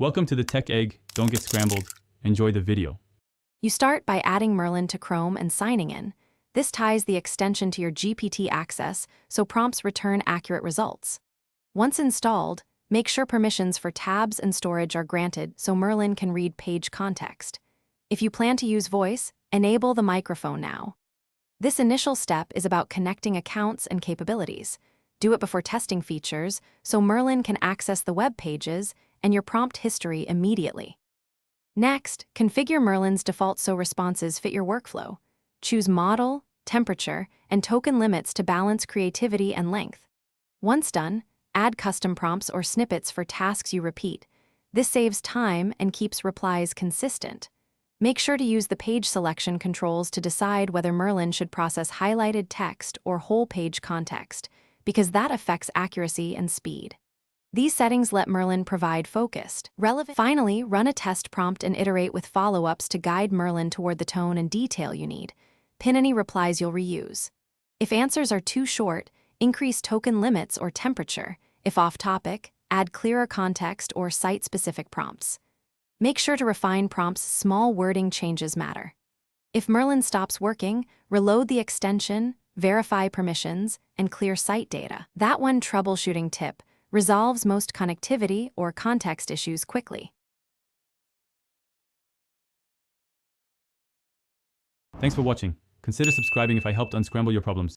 Welcome to the Tech Egg. Don't get scrambled. Enjoy the video. You start by adding Merlin to Chrome and signing in. This ties the extension to your GPT access, so prompts return accurate results. Once installed, make sure permissions for tabs and storage are granted so Merlin can read page context. If you plan to use voice, enable the microphone now. This initial step is about connecting accounts and capabilities. Do it before testing features, so Merlin can access the web pages and your prompt history immediately. Next, configure Merlin's default so responses fit your workflow. Choose model, temperature, and token limits to balance creativity and length. Once done, add custom prompts or snippets for tasks you repeat. This saves time and keeps replies consistent. Make sure to use the page selection controls to decide whether Merlin should process highlighted text or whole page context, because that affects accuracy and speed. These settings let Merlin provide focused, relevant. Finally, run a test prompt and iterate with follow-ups to guide Merlin toward the tone and detail you need. Pin any replies you'll reuse. If answers are too short, increase token limits or temperature. If off-topic, add clearer context or site-specific prompts. Make sure to refine prompts. Small wording changes matter. If Merlin stops working, reload the extension, verify permissions, and clear site data. That one troubleshooting tip resolves most connectivity or context issues quickly. Thanks for watching. Consider subscribing if I helped unscramble your problems.